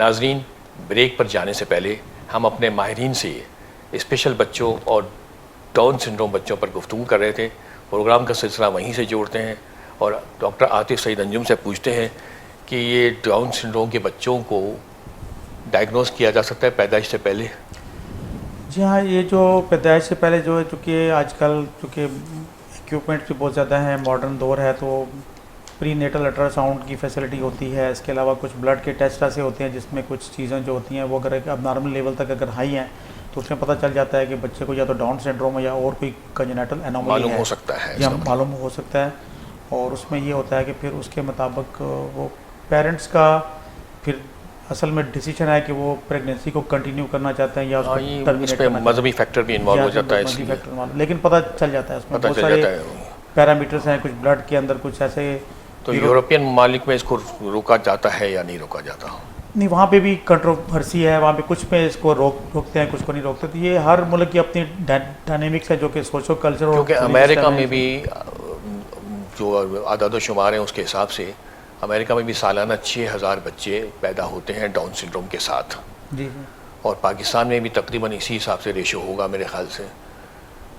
नाजरीन, ब्रेक पर जाने से पहले हम अपने माहिरीन से स्पेशल बच्चों और डाउन सिंड्रोम बच्चों पर गुफ्तगू कर रहे थे। प्रोग्राम का सिलसिला वहीं से जोड़ते हैं और डॉक्टर आतिफ सईद अंजुम से पूछते हैं कि ये डाउन सिंड्रोम के बच्चों को डायग्नोस किया जा सकता है पैदाइश से पहले? जी हाँ, ये जो पैदाइश से पहले जो है, चूँकि आजकल चूँकि इक्विपमेंट्स भी बहुत ज़्यादा हैं, मॉडर्न दौर है, तो प्री नेटल अल्ट्रासाउंड की फैसिलिटी होती है। इसके अलावा कुछ ब्लड के टेस्ट ऐसे होते हैं जिसमें कुछ चीज़ें जो होती हैं वो अगर अब नॉर्मल लेवल तक अगर हाई हैं तो उसमें पता चल जाता है कि बच्चे को या तो डाउन सिंड्रोम है या और कोई कंजेनिटल एनोमली मालूम है, हो सकता है, या मालूम हो सकता है। और उसमें ये होता है कि फिर उसके मुताबिक वो पेरेंट्स का फिर असल में डिसीजन है कि वो प्रेगनेंसी को कंटिन्यू करना चाहते हैं या उसको टर्मिनेट करना। मजहबी फैक्टर भी इन्वॉल्व हो जाता है इसलिए, लेकिन पता चल जाता है उसमें बहुत सारे पैरामीटर्स हैं, कुछ ब्लड के अंदर कुछ ऐसे। तो यूरोपियन ममालिक में इसको रोका जाता है या नहीं रोका जाता? नहीं, वहाँ पे भी कंट्रोवर्सी है, वहाँ पे कुछ पे इसको रोकते हैं, कुछ को नहीं रोकते। तो ये हर मुल्क की अपनी डायनेमिक्स है जो कि सोशो कल्चर, क्योंकि अमेरिका में भी जो आदाद शुमार हैं उसके हिसाब से अमेरिका में भी सालाना 6000 बच्चे पैदा होते हैं डाउन सिंड्रोम के साथ। जी। और पाकिस्तान में भी तकरीबन इसी हिसाब से रेशो होगा मेरे ख्याल से।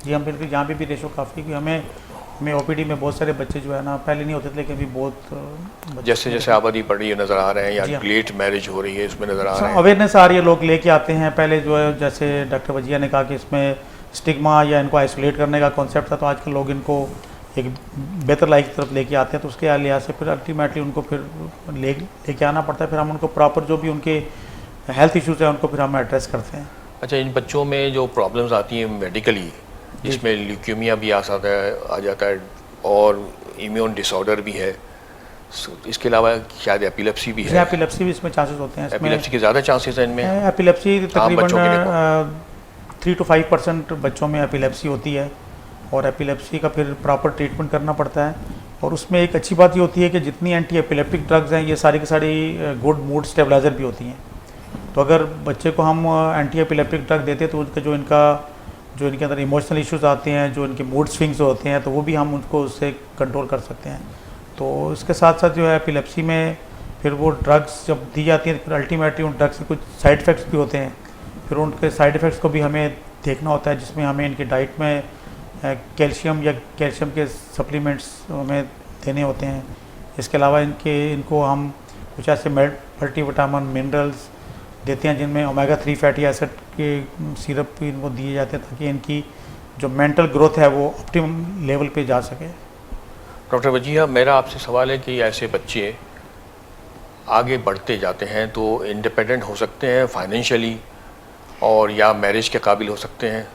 जी, हम बिल्कुल यहाँ पे भी रेशो काफ़ी, कि हमें ओपीडी में बहुत सारे बच्चे जो है ना पहले नहीं होते थे, लेकिन अभी बहुत जैसे जैसे आबादी बढ़ रही है नज़र आ रहे हैं, या लेट मैरिज हो रही है इसमें नज़र आ रहे हैं, अवेयरनेस आ रही है, लोग लेके आते हैं। पहले जो है जैसे डॉक्टर वजिया ने कहा कि इसमें स्टिग्मा या इनको आइसोलेट करने का कॉन्सेप्ट था, तो आजकल लोग इनको एक बेहतर लाइफ की तरफ लेके आते हैं। तो उसके लिहाज से फिर अल्टीमेटली उनको फिर लेके आना पड़ता है। फिर हम उनको प्रॉपर जो भी उनके हेल्थ इश्यूज़ हैं उनको फिर हम एड्रेस करते हैं। अच्छा, इन बच्चों में जो प्रॉब्लम्स आती हैं मेडिकली, जिसमें ल्यूकेमिया भी आ जाता है और इम्यून डिसऑर्डर भी है, इसके अलावा शायद एपिलेप्सी भी है। एपिलेप्सी भी इसमें चांसेस होते हैं। एपिलेप्सी के ज़्यादा चांसेस हैं इनमें? एपिलेप्सी तकरीबन 3 to 5% बच्चों में एपिलेप्सी होती है, और एपिलेप्सी का फिर प्रॉपर ट्रीटमेंट करना पड़ता है। और उसमें एक अच्छी बात ये होती है कि जितनी एंटी एपिलेप्टिक ड्रग्स हैं ये सारी की सारी गुड मूड स्टेबलाइज़र भी होती हैं। तो अगर बच्चे को हम एंटी एपिलेप्टिक ड्रग देते हैं तो उनका जो इनके अंदर इमोशनल इश्यूज़ आते हैं, जो इनके मूड स्विंग्स होते हैं, तो वो भी हम उनको उससे कंट्रोल कर सकते हैं। तो इसके साथ साथ जो है एपिलेप्सी में फिर वो ड्रग्स जब दी जाती हैं, फिर अल्टीमेटली उन ड्रग्स के कुछ साइड इफ़ेक्ट्स भी होते हैं। फिर उनके साइड इफ़ेक्ट्स को भी हमें देखना होता है, जिसमें हमें इनकी डाइट में कैल्शियम के सप्लीमेंट्स हमें देने होते हैं। इसके अलावा इनको हम कुछ ऐसे मल्टीविटामिन मिनरल्स देते हैं जिनमें ओमेगा 3 फैटी एसिड के सिरप भी इनको दिए जाते हैं, ताकि इनकी जो मेंटल ग्रोथ है वो ऑप्टिमम लेवल पे जा सके। डॉक्टर वजिया, मेरा आपसे सवाल है कि ऐसे बच्चे आगे बढ़ते जाते हैं तो इंडिपेंडेंट हो सकते हैं फाइनेंशियली, और या मैरिज के काबिल हो सकते हैं?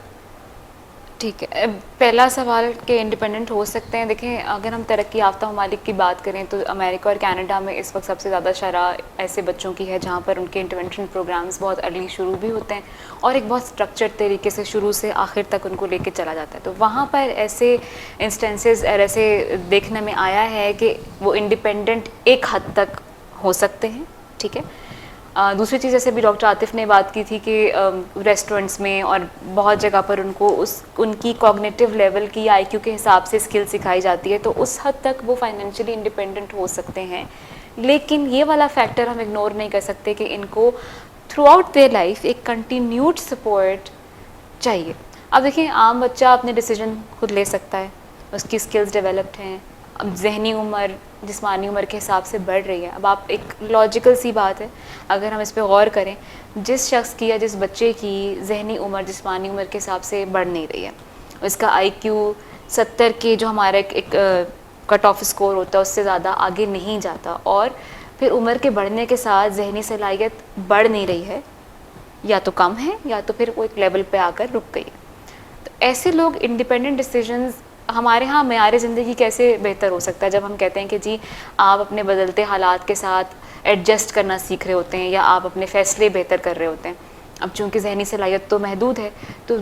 ठीक है, पहला सवाल कि इंडिपेंडेंट हो सकते हैं। देखें, अगर हम तरक्की याफ्ता ममालिक की बात करें तो अमेरिका और कनाडा में इस वक्त सबसे ज़्यादा शरह ऐसे बच्चों की है जहाँ पर उनके इंटरवेंशन प्रोग्राम्स बहुत अर्ली शुरू भी होते हैं और एक बहुत स्ट्रक्चर्ड तरीके से शुरू से आखिर तक उनको लेके चला जाता है। तो वहाँ पर ऐसे इंस्टेंसेस ऐसे देखने में आया है कि वो इंडिपेंडेंट एक हद तक हो सकते हैं। ठीक है, दूसरी चीज़ जैसे भी डॉक्टर आतिफ ने बात की थी कि रेस्टोरेंट्स में और बहुत जगह पर उनको उनकी कॉग्निटिव लेवल की आईक्यू के हिसाब से स्किल सिखाई जाती है, तो उस हद तक वो फाइनेंशियली इंडिपेंडेंट हो सकते हैं। लेकिन ये वाला फैक्टर हम इग्नोर नहीं कर सकते कि इनको थ्रू आउट देयर लाइफ एक कंटिन्यूड सपोर्ट चाहिए। अब देखिए, आम बच्चा अपने डिसीजन खुद ले सकता है, उसकी स्किल्स डेवलप्ड हैं, अब जहनी उम्र जिस्मानी उम्र के हिसाब से बढ़ रही है। अब आप एक लॉजिकल सी बात है, अगर हम इस पे गौर करें, जिस शख्स की या जिस बच्चे की जहनी उम्र जिस्मानी उम्र के हिसाब से बढ़ नहीं रही है, उसका IQ 70 के जो हमारा एक कट ऑफ स्कोर होता है उससे ज़्यादा आगे नहीं जाता, और फिर उम्र के बढ़ने के साथ जहनी सलाहियत बढ़ नहीं रही है, या तो कम है या तो फिर वो एक लेवल पे आकर रुक गई है, तो ऐसे लोग इंडिपेंडेंट डिसीजंस हमारे यहाँ मेयार ज़िंदगी कैसे बेहतर हो सकता है जब हम कहते हैं कि जी आप अपने बदलते हालात के साथ एडजस्ट करना सीख रहे होते हैं या आप अपने फ़ैसले बेहतर कर रहे होते हैं। अब चूँकि जहनी सलाहियत तो महदूद है, तो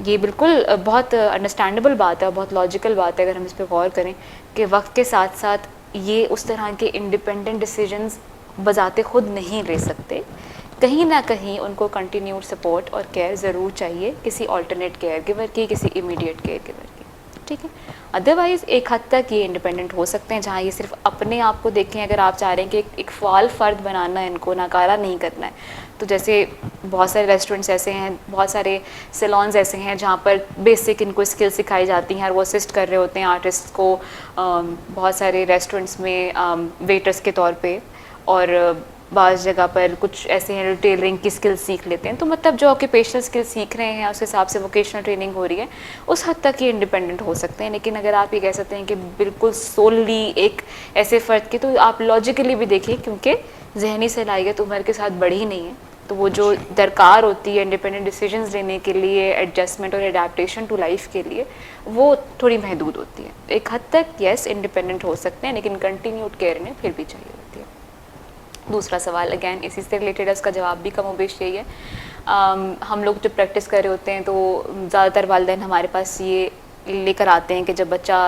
ये बिल्कुल बहुत अंडरस्टैंडेबल बात है, बहुत लॉजिकल बात है अगर हम इस पर गौर करें कि वक्त के साथ साथ ये उस तरह के इंडिपेंडेंट डिसीजंस बजाते खुद नहीं ले सकते। कहीं ना कहीं उनको कंटिन्यूड सपोर्ट और केयर ज़रूर चाहिए, किसी ऑल्टरनेट केयर गिवर की, किसी इमीडिएट केयर गिवर की। ठीक है। अदरवाइज़ एक हद तक ये इंडिपेंडेंट हो सकते हैं, जहाँ ये सिर्फ अपने आप को देखें। अगर आप चाह रहे हैं कि एक फ़ाल फ़र्द बनाना है, इनको नकारा नहीं करना है, तो जैसे बहुत सारे रेस्टोरेंट्स ऐसे हैं, बहुत सारे सैलून्स ऐसे हैं जहाँ पर बेसिक इनको स्किल सिखाई जाती हैं और वो असिस्ट कर रहे होते हैं आर्टिस्ट को बहुत सारे रेस्टोरेंट्स में वेटर्स के तौर पे, और बाज़ जगह पर कुछ ऐसे हैं जो टेलरिंग की स्किल सीख लेते हैं। तो मतलब जो ऑक्यूपेशनल स्किल सीख रहे हैं उस हिसाब से वोकेशनल ट्रेनिंग हो रही है, उस हद तक ये इंडिपेंडेंट हो सकते हैं। लेकिन अगर आप ये कह सकते हैं कि बिल्कुल सोलली एक ऐसे फ़र्द की, तो आप लॉजिकली भी देखिए, क्योंकि जहनी सलाहियत उम्र के साथ बढ़ी नहीं है, तो वो जो दरकार होती है इंडिपेंडेंट डिसीजंस लेने के लिए, एडजस्टमेंट और एडाप्टेशन टू लाइफ के लिए, वो थोड़ी महदूद होती है। एक हद तक यस इंडिपेंडेंट हो सकते हैं, लेकिन कंटिन्यूड केयर इन्हें फिर भी चाहिए होती है। दूसरा सवाल अगैन इसी से रिलेटेड है, उसका जवाब भी कमोबेश यही है। हम लोग जब प्रैक्टिस कर रहे होते हैं तो ज़्यादातर वालिदैन हमारे पास ये लेकर आते हैं कि जब बच्चा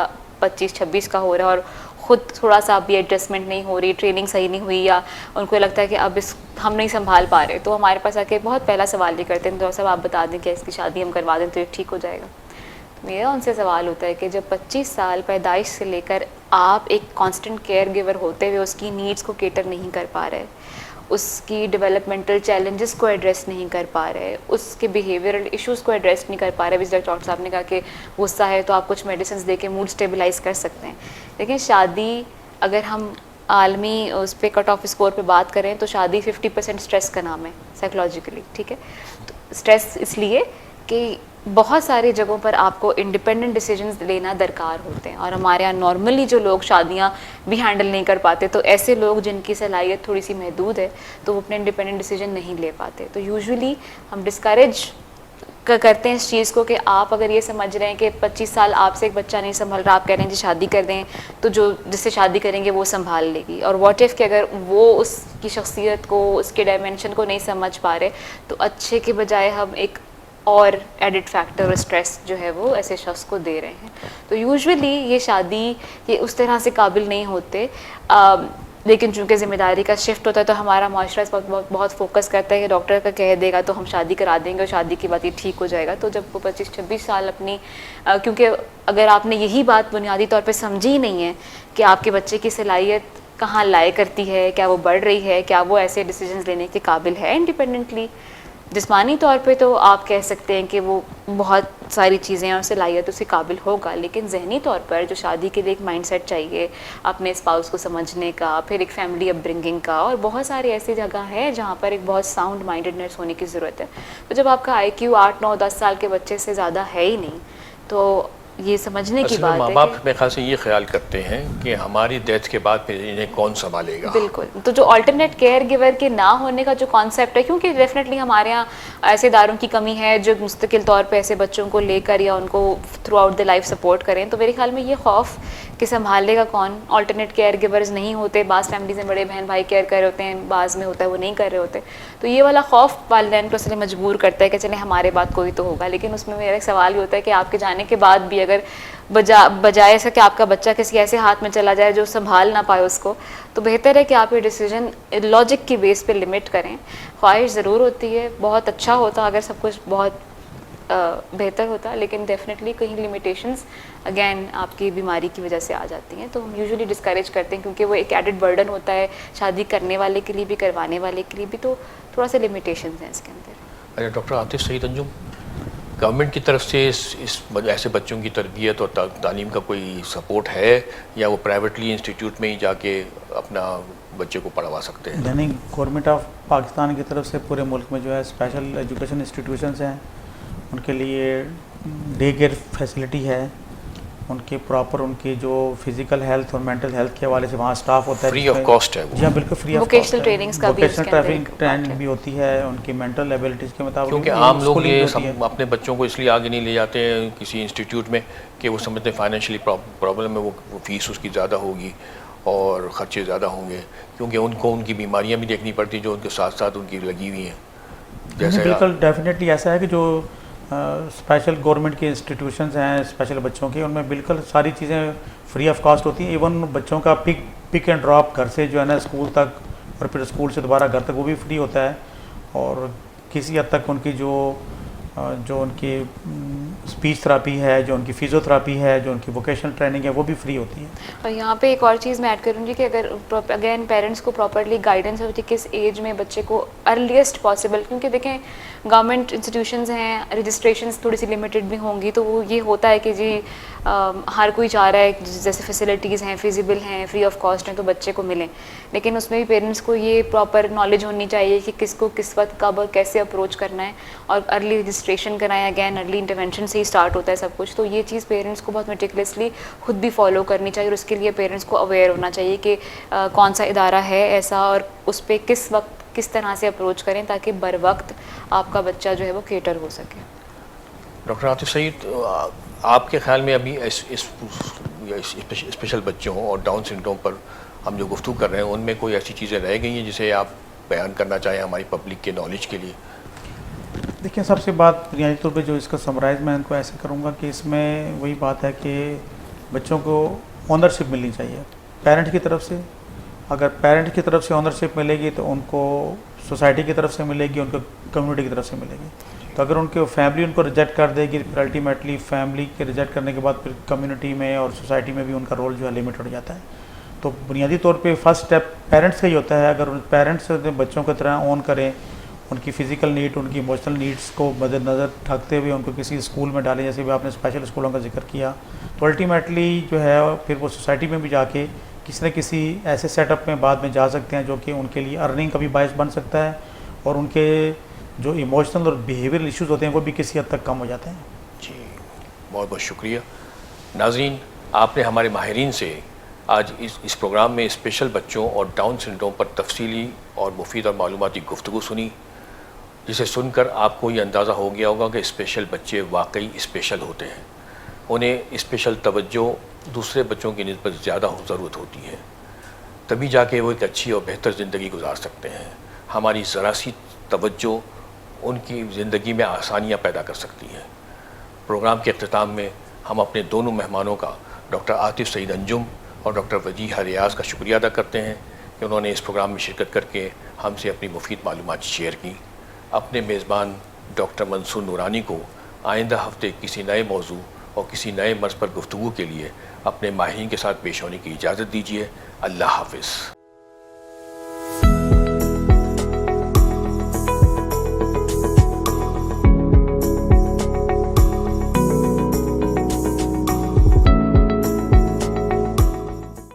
25-26 का हो रहा है और ख़ुद थोड़ा सा अभी एडजस्टमेंट नहीं हो रही, ट्रेनिंग सही नहीं हुई, या उनको लगता है कि अब हम नहीं संभाल पा रहे, तो हमारे पास आके बहुत पहला सवाल ये करते हैं, तो सब आप बता दें कि इसकी शादी हम करवा दें तो ये ठीक हो जाएगा। तो मेरा उनसे सवाल होता है कि जब 25 साल पैदाइश से लेकर आप एक कांस्टेंट केयर गिवर होते हुए उसकी नीड्स को केटर नहीं कर पा रहे, उसकी डेवलपमेंटल चैलेंजेस को एड्रेस नहीं कर पा रहे, उसके बिहेवियरल इश्यूज़ को एड्रेस नहीं कर पा रहे। जैसे डॉक्टर साहब ने कहा कि गुस्सा है तो आप कुछ मेडिसिन दे के मूड स्टेबलाइज कर सकते हैं, लेकिन शादी, अगर हम आलमी उस पर कट ऑफ स्कोर पे बात करें तो शादी 50% स्ट्रेस का नाम है साइकोलॉजिकली, ठीक है। तो स्ट्रेस इसलिए कि बहुत सारी जगहों पर आपको इंडिपेंडेंट डिसीजंस लेना दरकार होते हैं, और हमारे यहाँ नॉर्मली जो लोग शादियाँ भी हैंडल नहीं कर पाते, तो ऐसे लोग जिनकी सलाहियत थोड़ी सी महदूद है तो वो अपने इंडिपेंडेंट डिसीजन नहीं ले पाते। तो यूजुअली हम डिस्करेज करते हैं इस चीज़ को कि आप अगर ये समझ रहे हैं कि 25 साल आपसे एक बच्चा नहीं संभल रहा, आप कह रहे हैं जी शादी कर दें, तो जो जिससे शादी करेंगे वो संभाल लेगी, और व्हाट इफ़ कि अगर वो उसकी शख्सियत को, उसके डायमेंशन को नहीं समझ पा रहे, तो अच्छे के बजाय हम एक और एडिड फैक्टर और स्ट्रेस जो है वो ऐसे शख्स को दे रहे हैं। तो यूजुअली ये शादी ये उस तरह से काबिल नहीं होते, लेकिन चूंकि ज़िम्मेदारी का शिफ्ट होता है तो हमारा माशरा इस वक्त बहुत फोकस करता है कि डॉक्टर का कह देगा तो हम शादी करा देंगे और शादी की बात ये ठीक हो जाएगा। तो जब वो 25-26 साल अपनी क्योंकि अगर आपने यही बात बुनियादी तौर पे समझी ही नहीं है कि आपके बच्चे की सलाहियत कहाँ लाए करती है, क्या वो बढ़ रही है, क्या वो ऐसे डिसीजंस लेने के काबिल है इंडिपेंडेंटली, जिस्मानी तौर पे तो आप कह सकते हैं कि वो बहुत सारी चीज़ें और सलाहियत उसके काबिल होगा, लेकिन जहनी तौर पर जो शादी के लिए एक माइंडसेट चाहिए अपने स्पाउस को समझने का, फिर एक फैमिली अपब्रिंगिंग का, और बहुत सारी ऐसी जगह है जहाँ पर एक बहुत साउंड माइंडेडनेस होने की ज़रूरत है। तो जब आपका IQ 8, 9, 10 साल के बच्चे से ज़्यादा है ही नहीं, तो ये समझने की बात है। माँ बाप मेरे ख्याल से ये ख्याल करते हैं कि हमारी डेथ के बाद फिर इन्हें कौन संभालेगा। बिल्कुल, तो जो अल्टरनेट केयर गिवर के ना होने का जो कॉन्सेप्ट है, क्योंकि डेफिनेटली हमारे यहाँ ऐसे इदारों की कमी है जो मुस्तकिल तौर पे ऐसे बच्चों को लेकर या उनको through out the life support करें, तो मेरे ख्याल में ये खौफ कि संभालेगा कौन, अल्टरनेट केयर गिवर्स नहीं होते, बाज़ फैमिलीज़ में बड़े बहन भाई केयर कर रहे होते हैं, बाज़ में होता है वो नहीं कर रहे होते, तो ये वाला खौफ वालिदैन को इसलिए मजबूर करता है कि चले हमारे बाद कोई तो होगा। लेकिन उसमें मेरा एक सवाल ये होता है कि आपके जाने के बाद भी अगर बजाय ऐसा कि आपका बच्चा किसी ऐसे हाथ में चला जाए जो संभाल ना पाए उसको, तो बेहतर है कि आप ये डिसीजन लॉजिक की बेस पे लिमिट करें। ख्वाहिश ज़रूर होती है, बहुत अच्छा होता अगर सब कुछ बहुत बेहतर होता, लेकिन डेफिनेटली कहीं लिमिटेशंस अगेन आपकी बीमारी की वजह से आ जाती हैं, तो हम यूजुअली डिस्करेज करते हैं क्योंकि वो एक एडेड बर्डन होता है शादी करने वाले के लिए भी, करवाने वाले के लिए भी, तो थोड़ा सा लिमिटेशंस हैं इसके अंदर। अच्छा डॉक्टर आतिफ सईद अंजुम, गवर्नमेंट की तरफ से इस ऐसे बच्चों की तरबियत और तालीम का कोई सपोर्ट है, या वो प्राइवेटली इंस्टीट्यूट में ही जाके अपना बच्चे को पढ़वा सकते हैं? यानी गवर्नमेंट ऑफ पाकिस्तान की तरफ से पूरे मुल्क में जो है स्पेशल एजुकेशन इंस्टीट्यूशंस हैं, उनके लिए डे केयर फैसिलिटी है, उनके प्रॉपर उनकी जो फिजिकल हेल्थ और मेंटल हेल्थ के हवाले से वहाँ स्टाफ होता है, फ्री ऑफ कॉस्ट है वो। जी हाँ बिल्कुल free of cost. Vocational trainings का भी वोकेशनल ट्रेनिंग भी होती है, उनकी मेंटल एबिलिटीज़ के मुताबिक, क्योंकि आम लोग ये अपने बच्चों को इसलिए आगे नहीं ले जाते हैं किसी इंस्टीट्यूट में कि वो समझते हैं फाइनेंशियली प्रॉब्लम है, वो फीस उसकी ज़्यादा होगी और ख़र्चे ज़्यादा होंगे, क्योंकि उनको उनकी बीमारियाँ भी देखनी पड़ती जो उनके साथ साथ उनकी लगी हुई हैं। जैसे बिल्कुल डेफिनेटली ऐसा है कि जो स्पेशल गवर्नमेंट के इंस्टीट्यूशंस हैं स्पेशल बच्चों की, उनमें बिल्कुल सारी चीज़ें फ्री ऑफ कॉस्ट होती हैं। इवन बच्चों का पिक एंड ड्रॉप घर से जो है ना स्कूल तक और फिर स्कूल से दोबारा घर तक वो भी फ्री होता है, और किसी हद तक उनकी जो जो उनकी स्पीच थेरापी है, जो उनकी फिजियोथेरापी है, जो उनकी वोकेशनल ट्रेनिंग है, वो भी फ्री होती है। और यहाँ पे एक और चीज़ मैं ऐड करूँगी कि अगर अगेन पेरेंट्स को प्रॉपरली गाइडेंस होती है किस एज में बच्चे को अर्लीस्ट पॉसिबल, क्योंकि देखें गवर्नमेंट इंस्टीट्यूशंस हैं, रजिस्ट्रेशंस थोड़ी सी लिमिटेड भी होंगी, तो वो ये होता है कि जी हर कोई चाह रहा है जैसे फैसिलिटीज़ हैं, फिजिबल हैं, फ्री ऑफ कॉस्ट हैं, तो बच्चे को मिलें, लेकिन उसमें भी पेरेंट्स को ये प्रॉपर नॉलेज होनी चाहिए कि किसको किस वक्त कब और कैसे अप्रोच करना है, और अर्ली रजिस्ट्रेशन कराएं, अगैन अर्ली इंटरवेंशन से ही स्टार्ट होता है सब कुछ। तो ये चीज़ पेरेंट्स को बहुत मेटिकुलसली खुद भी फॉलो करनी चाहिए, और उसके लिए पेरेंट्स को अवेयर होना चाहिए कि कौन सा इदारा है ऐसा, और उस पर किस वक्त किस तरह से अप्रोच करें ताकि बर वक्त आपका बच्चा जो है वो केटर हो सके। डॉक्टर आतिफ सईद, आपके ख्याल में अभी इस स्पेशल बच्चों और डाउन सिंड्रोम पर हम जो गुफ्तगू कर रहे हैं उनमें कोई ऐसी चीज़ें रह गई हैं जिसे आप बयान करना चाहें हमारी पब्लिक के नॉलेज के लिए? देखिए, सबसे बात बुनियादी तौर पे जो इसका समराइज़ मैं इनको ऐसे करूँगा कि इसमें वही बात है कि बच्चों को ऑनरशिप मिलनी चाहिए पेरेंट की तरफ से। अगर पेरेंट की तरफ से ऑनरशिप मिलेगी तो उनको सोसाइटी की तरफ से मिलेगी, उनको कम्युनिटी की तरफ से मिलेगी। तो अगर उनके फैमिली उनको रिजेक्ट कर देगी, फिर अल्टीमेटली फैमिली के रिजेक्ट करने के बाद फिर कम्युनिटी में और सोसाइटी में भी उनका रोल जो है लिमिट हो जाता है। तो बुनियादी तौर पे फर्स्ट स्टेप पेरेंट्स का ही होता है। अगर पेरेंट्स बच्चों की तरह ऑन करें, उनकी फ़िज़िकल नीड, उनकी इमोशनल नीड्स को मद्देनज़र रखते हुए उनको किसी स्कूल में डालें, जैसे भी आपने स्पेशल स्कूलों का जिक्र किया, तो अल्टीमेटली जो है फिर वो सोसाइटी में भी जाके किसी न किसी ऐसे सेटअप में बाद में जा सकते हैं जो कि उनके लिए अर्निंग का भी बायस बन सकता है, और उनके जो इमोशनल और बिहेवियरल इश्यूज़ होते हैं वो भी किसी हद तक कम हो जाते हैं। जी, बहुत बहुत शुक्रिया। नाज़रीन, आपने हमारे माहिरीन से आज इस प्रोग्राम में स्पेशल बच्चों और डाउन सिंड्रोम पर तफसीली और मुफीद और मालूमाती गुफ्तगू सुनी, जिसे सुनकर आपको ये अंदाज़ा हो गया होगा कि स्पेशल बच्चे वाकई स्पेशल होते हैं। उन्हें स्पेशल तवज्जो दूसरे बच्चों की निस्बत ज़्यादा ज़रूरत होती है, तभी जाके वो एक अच्छी और बेहतर ज़िंदगी गुजार सकते हैं। हमारी ज़रा सी तवज्जो उनकी ज़िंदगी में आसानियाँ पैदा कर सकती हैं। प्रोग्राम के अख्ताम में हम अपने दोनों मेहमानों का, डॉक्टर आतिफ सईद अंजुम और डॉक्टर वजीहा रियाज़ का शुक्रिया अदा करते हैं कि उन्होंने इस प्रोग्राम में शिरकत करके हमसे अपनी मुफीद मालूमात शेयर की। अपने मेज़बान डॉक्टर मंसूर नूरानी को आइंदा हफ्ते किसी नए मौजू और किसी नए मर्ज़ पर गुफ्तगू के लिए अपने माहिरीन के साथ पेश होने की इजाज़त दीजिए। अल्लाह हाफ़िज़।